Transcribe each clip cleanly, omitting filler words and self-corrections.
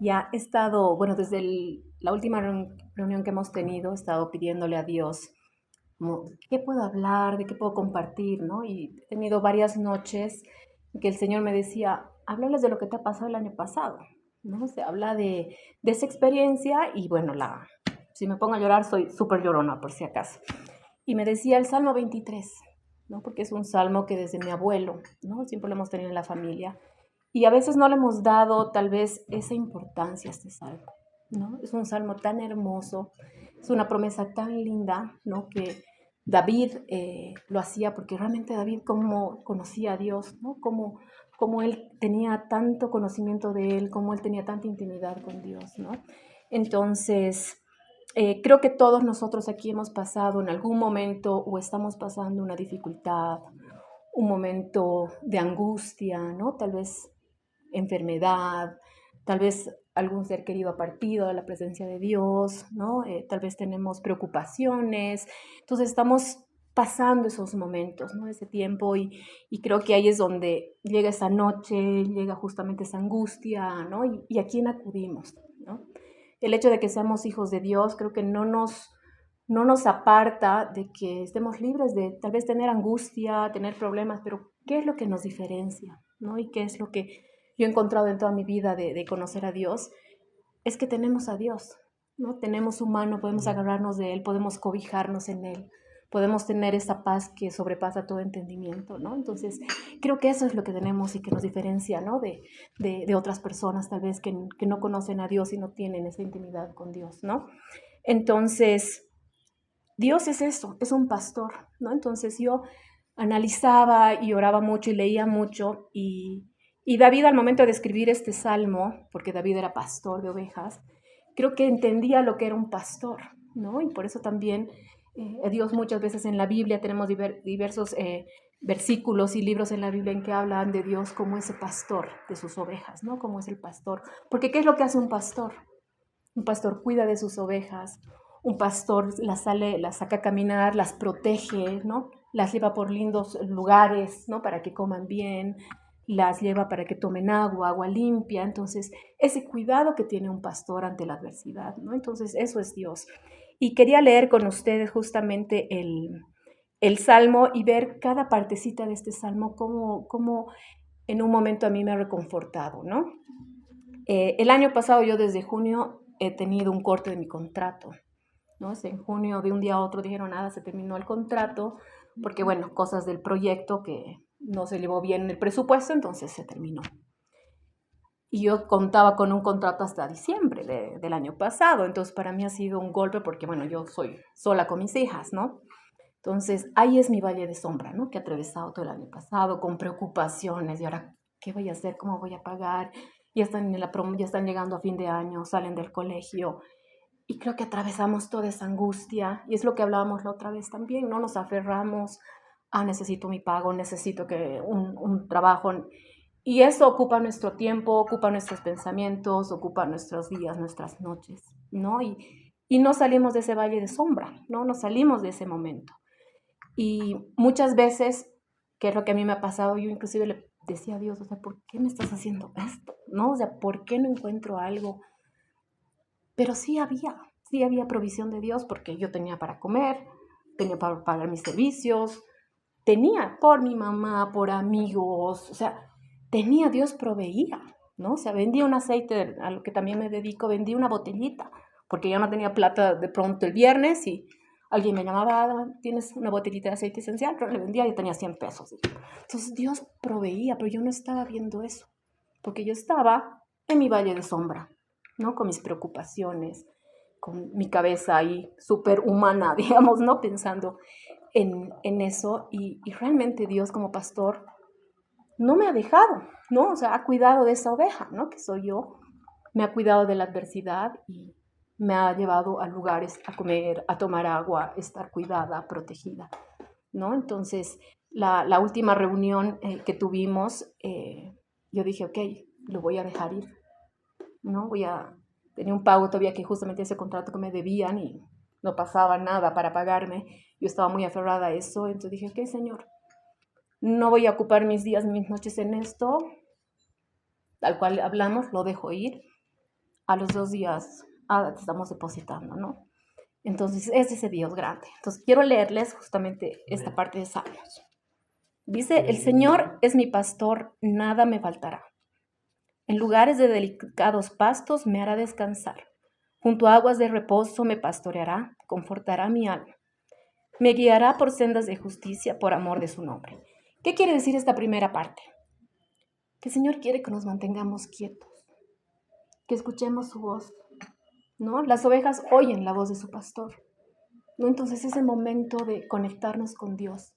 Ya he estado, bueno, desde la última reunión que hemos tenido, he estado pidiéndole a Dios como, ¿qué puedo hablar? ¿De qué puedo compartir? ¿No? Y he tenido varias noches en que el Señor me decía, háblales de lo que te ha pasado el año pasado, ¿no? Se habla de esa experiencia y bueno, si me pongo a llorar soy súper llorona, por si acaso. Y me decía el Salmo 23, ¿no? Porque es un salmo que desde mi abuelo, ¿no? Siempre lo hemos tenido en la familia. Y a veces no le hemos dado tal vez esa importancia a este salmo, ¿no? Es un salmo tan hermoso, es una promesa tan linda, ¿no? Que David lo hacía porque realmente David como conocía a Dios, ¿no? Como él tenía tanto conocimiento de él, como él tenía tanta intimidad con Dios, ¿no? Entonces, creo que todos nosotros aquí hemos pasado en algún momento o estamos pasando una dificultad, un momento de angustia, ¿no? Tal vez enfermedad, tal vez algún ser querido ha partido a la presencia de Dios, ¿no? Tal vez tenemos preocupaciones, entonces estamos pasando esos momentos, ¿no? Ese tiempo y creo que ahí es donde llega esa noche, llega justamente esa angustia, ¿no? Y a quién acudimos, ¿no? El hecho de que seamos hijos de Dios creo que no nos aparta de que estemos libres de tal vez tener angustia, tener problemas, pero ¿qué es lo que nos diferencia? ¿No? Y qué es lo que yo he encontrado en toda mi vida de conocer a Dios, es que tenemos a Dios, ¿no? Tenemos su mano, podemos agarrarnos de Él, podemos cobijarnos en Él, podemos tener esa paz que sobrepasa todo entendimiento, ¿no? Entonces, creo que eso es lo que tenemos y que nos diferencia, ¿no? De otras personas tal vez que no conocen a Dios y no tienen esa intimidad con Dios, ¿no? Entonces, Dios es eso, es un pastor, ¿no? Entonces yo analizaba y oraba mucho y leía mucho y David al momento de escribir este salmo, porque David era pastor de ovejas, creo que entendía lo que era un pastor, ¿no? Y por eso también Dios muchas veces en la Biblia tenemos diversos versículos y libros en la Biblia en que hablan de Dios como ese pastor de sus ovejas, ¿no? Como es el pastor. Porque ¿qué es lo que hace un pastor? Un pastor cuida de sus ovejas, un pastor las saca a caminar, las protege, ¿no? Las lleva por lindos lugares, ¿no? Para que coman bien, las lleva para que tomen agua, agua limpia. Entonces, ese cuidado que tiene un pastor ante la adversidad, ¿no? Entonces, eso es Dios. Y quería leer con ustedes justamente el salmo y ver cada partecita de este salmo, cómo en un momento a mí me ha reconfortado, ¿no? El año pasado yo desde junio he tenido un corte de mi contrato, ¿no? En junio de un día a otro dijeron, nada, se terminó el contrato, porque bueno, cosas del proyecto que no se llevó bien el presupuesto, entonces se terminó. Y yo contaba con un contrato hasta diciembre del año pasado, entonces para mí ha sido un golpe porque bueno, yo soy sola con mis hijas, ¿no? Entonces ahí es mi valle de sombra, ¿no? Que he atravesado todo el año pasado con preocupaciones y ahora, ¿qué voy a hacer? ¿Cómo voy a pagar? Ya están llegando a fin de año, salen del colegio, y creo que atravesamos toda esa angustia y es lo que hablábamos la otra vez también, ¿no? Nos aferramos a necesito mi pago, necesito que un trabajo y eso ocupa nuestro tiempo, ocupa nuestros pensamientos, ocupa nuestros días, nuestras noches, ¿no? Y no salimos de ese valle de sombra, ¿no? No salimos de ese momento. Y muchas veces, que es lo que a mí me ha pasado, yo inclusive le decía a Dios, o sea, ¿por qué me estás haciendo esto? ¿No? O sea, ¿por qué no encuentro algo? Pero sí había provisión de Dios porque yo tenía para comer, tenía para pagar mis servicios, tenía por mi mamá, por amigos, o sea, tenía, Dios proveía, ¿no? O sea, vendía un aceite, a lo que también me dedico, vendí una botellita, porque yo no tenía plata de pronto el viernes y alguien me llamaba, "Ah, ¿tienes una botellita de aceite esencial?" Pero le vendía y tenía 100 pesos. Entonces Dios proveía, pero yo no estaba viendo eso, porque yo estaba en mi valle de sombra, ¿no? Con mis preocupaciones, con mi cabeza ahí súper humana, digamos, ¿no? Pensando en eso y realmente Dios como pastor no me ha dejado, ¿no? O sea, ha cuidado de esa oveja, ¿no? Que soy yo, me ha cuidado de la adversidad y me ha llevado a lugares a comer, a tomar agua, estar cuidada, protegida, ¿no? Entonces, la última reunión que tuvimos, yo dije, ok, lo voy a dejar ir, ¿no? Tenía un pago todavía que justamente ese contrato que me debían y no pasaba nada para pagarme. Yo estaba muy aferrada a eso, entonces dije, ok, Señor, no voy a ocupar mis días, mis noches en esto, tal cual hablamos, lo dejo ir. a los 2 días te estamos depositando, ¿no? Entonces, es ese Dios grande. Entonces, quiero leerles justamente esta parte de Salmos. Dice, el Señor es mi pastor, nada me faltará. En lugares de delicados pastos me hará descansar. Junto a aguas de reposo me pastoreará, confortará mi alma. Me guiará por sendas de justicia por amor de su nombre. ¿Qué quiere decir esta primera parte? Que el Señor quiere que nos mantengamos quietos, que escuchemos su voz, ¿no? Las ovejas oyen la voz de su pastor, ¿no? Entonces ese momento de conectarnos con Dios,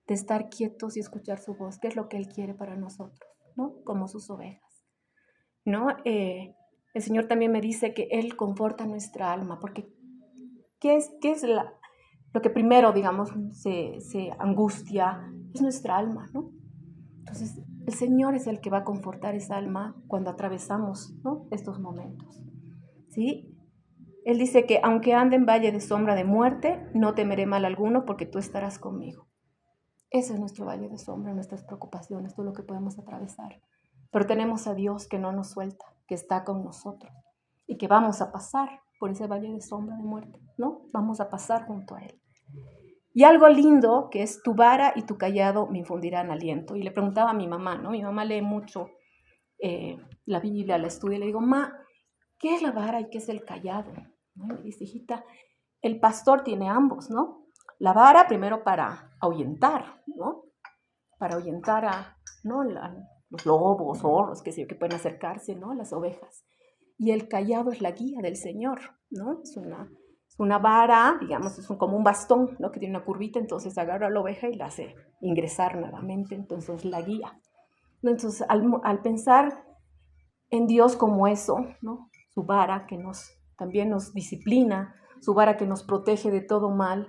de estar quietos y escuchar su voz, que es lo que Él quiere para nosotros, ¿no? Como sus ovejas, ¿no? El Señor también me dice que Él conforta nuestra alma, porque ¿qué es lo que primero, digamos, se angustia? Es nuestra alma, ¿no? Entonces, el Señor es el que va a confortar esa alma cuando atravesamos, ¿no?, estos momentos, ¿sí? Él dice que aunque ande en valle de sombra de muerte, no temeré mal alguno porque tú estarás conmigo. Ese es nuestro valle de sombra, nuestras preocupaciones, todo lo que podemos atravesar. Pero tenemos a Dios que no nos suelta, que está con nosotros y que vamos a pasar por ese valle de sombra de muerte, ¿no? Vamos a pasar junto a Él. Y algo lindo que es tu vara y tu callado me infundirán aliento. Y le preguntaba a mi mamá, ¿no? Mi mamá lee mucho la Biblia, la estudia, y le digo, ma, ¿qué es la vara y qué es el callado? ¿No? Y me dice, hijita, el pastor tiene ambos, ¿no? La vara primero para ahuyentar, ¿no? Para ahuyentar a, ¿no?, los lobos, zorros, que pueden acercarse, ¿no?, las ovejas. Y el callado es la guía del Señor, ¿no? Es una vara, digamos, como un bastón, ¿no?, que tiene una curvita, entonces agarra a la oveja y la hace ingresar nuevamente, entonces la guía, ¿no? Entonces, al pensar en Dios como eso, ¿no?, su vara que también nos disciplina, su vara que nos protege de todo mal,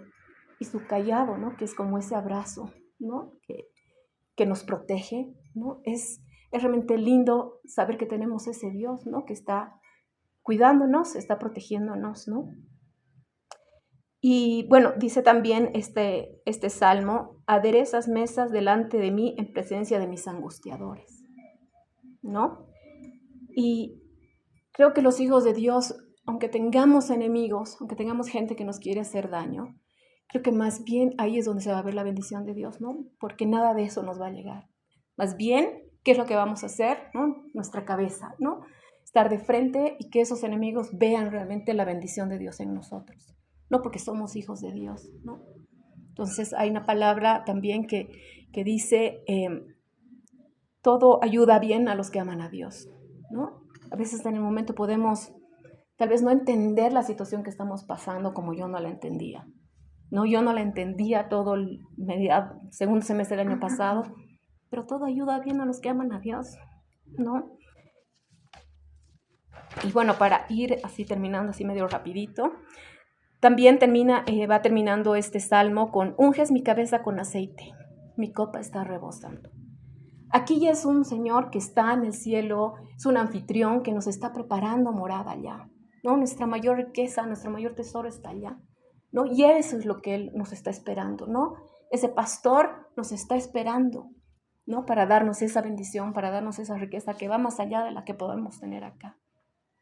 y su callado, ¿no?, que es como ese abrazo, ¿no?, que nos protege, ¿no? Es realmente lindo saber que tenemos ese Dios, ¿no?, que está cuidándonos, está protegiéndonos, ¿no? Y bueno, dice también este salmo, aderezas mesas delante de mí en presencia de mis angustiadores, ¿no? Y creo que los hijos de Dios, aunque tengamos enemigos, aunque tengamos gente que nos quiere hacer daño, creo que más bien ahí es donde se va a ver la bendición de Dios, ¿no? Porque nada de eso nos va a llegar. Más bien, ¿qué es lo que vamos a hacer? ¿No? Nuestra cabeza, ¿no? Estar de frente y que esos enemigos vean realmente la bendición de Dios en nosotros, no porque somos hijos de Dios, ¿no? Entonces hay una palabra también que dice, todo ayuda bien a los que aman a Dios, ¿no? A veces en el momento podemos tal vez no entender la situación que estamos pasando como yo no la entendía, ¿no? Yo no la entendía todo el segundo semestre del año pasado, pero todo ayuda bien a los que aman a Dios, ¿no? Y bueno, para ir así terminando, así medio rapidito, también va terminando este salmo con, unges mi cabeza con aceite, mi copa está rebosando. Aquí ya es un Señor que está en el cielo, es un anfitrión que nos está preparando morada allá, ¿no? Nuestra mayor riqueza, nuestro mayor tesoro está allá, ¿no? Y eso es lo que Él nos está esperando, ¿no? Ese pastor nos está esperando, ¿no? Para darnos esa bendición, para darnos esa riqueza que va más allá de la que podemos tener acá,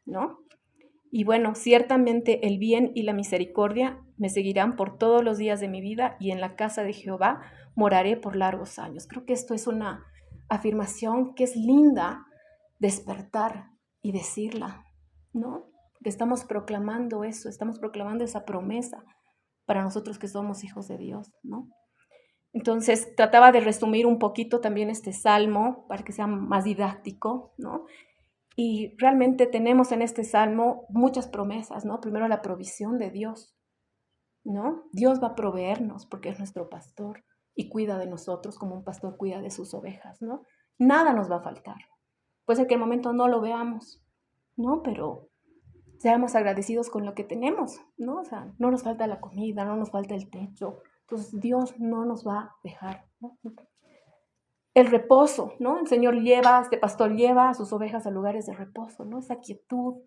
¿no? Y bueno, ciertamente el bien y la misericordia me seguirán por todos los días de mi vida y en la casa de Jehová moraré por largos años. Creo que esto es una afirmación que es linda despertar y decirla, ¿no? Que estamos proclamando eso, estamos proclamando esa promesa para nosotros que somos hijos de Dios, ¿no? Entonces trataba de resumir un poquito también este salmo para que sea más didáctico, ¿no? Y realmente tenemos en este salmo muchas promesas, ¿no? Primero la provisión de Dios, ¿no? Dios va a proveernos porque es nuestro pastor y cuida de nosotros como un pastor cuida de sus ovejas, ¿no? Nada nos va a faltar. Puede ser que en el momento no lo veamos, ¿no? Pero seamos agradecidos con lo que tenemos, ¿no? O sea, no nos falta la comida, no nos falta el techo. Entonces Dios no nos va a dejar, ¿no? El reposo, ¿no? El Señor este pastor lleva a sus ovejas a lugares de reposo, ¿no? Esa quietud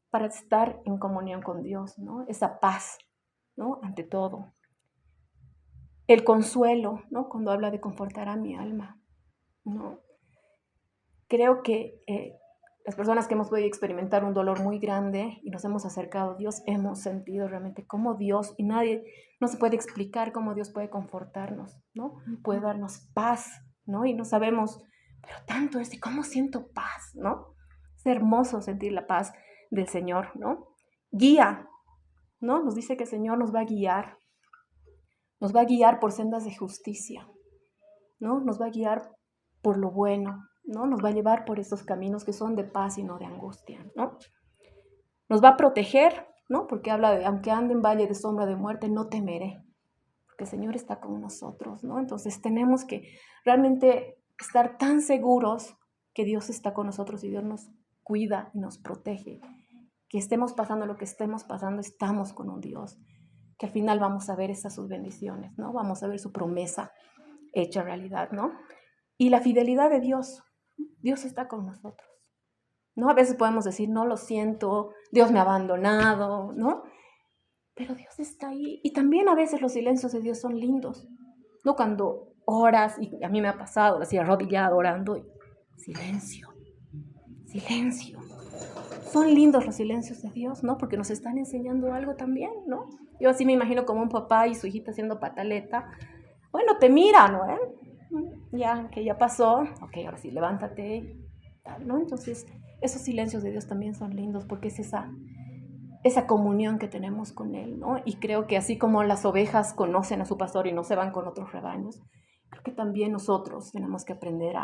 para estar en comunión con Dios, ¿no? Esa paz, ¿no? Ante todo. El consuelo, ¿no? Cuando habla de confortar a mi alma, ¿no? Creo que Las personas que hemos podido experimentar un dolor muy grande y nos hemos acercado a Dios, hemos sentido realmente cómo Dios, y nadie, no se puede explicar cómo Dios puede confortarnos, ¿no? Puede darnos paz, ¿no? Y no sabemos, pero tanto es de cómo siento paz, ¿no? Es hermoso sentir la paz del Señor, ¿no? Guía, ¿no? Nos dice que el Señor nos va a guiar por sendas de justicia, ¿no? Nos va a guiar por lo bueno, ¿no? Nos va a llevar por esos caminos que son de paz y no de angustia, ¿no? Nos va a proteger, ¿no? Porque habla de, aunque ande en valle de sombra de muerte, no temeré, porque el Señor está con nosotros, ¿no? Entonces tenemos que realmente estar tan seguros que Dios está con nosotros y Dios nos cuida y nos protege, que estemos pasando lo que estemos pasando, estamos con un Dios, que al final vamos a ver esas sus bendiciones, ¿no? Vamos a ver su promesa hecha realidad, ¿no? Y la fidelidad de Dios. Dios está con nosotros, ¿no? A veces podemos decir, no lo siento, Dios me ha abandonado, ¿no? Pero Dios está ahí. Y también a veces los silencios de Dios son lindos, ¿no? Cuando oras, y a mí me ha pasado, así arrodillado orando, y silencio, silencio. Son lindos los silencios de Dios, ¿no? Porque nos están enseñando algo también, ¿no? Yo así me imagino como un papá y su hijita haciendo pataleta. Bueno, te mira, ¿no? Ya, que ya pasó. Ok, ahora sí, levántate, ¿no? Entonces, esos silencios de Dios también son lindos porque es esa comunión que tenemos con Él, ¿no? Y creo que así como las ovejas conocen a su pastor y no se van con otros rebaños, creo que también nosotros tenemos que aprender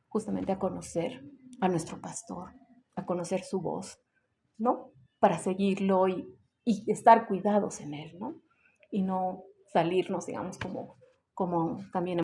justamente a conocer a nuestro pastor, a conocer su voz, ¿no? Para seguirlo y estar cuidados en Él, ¿no? Y no salirnos, digamos, como también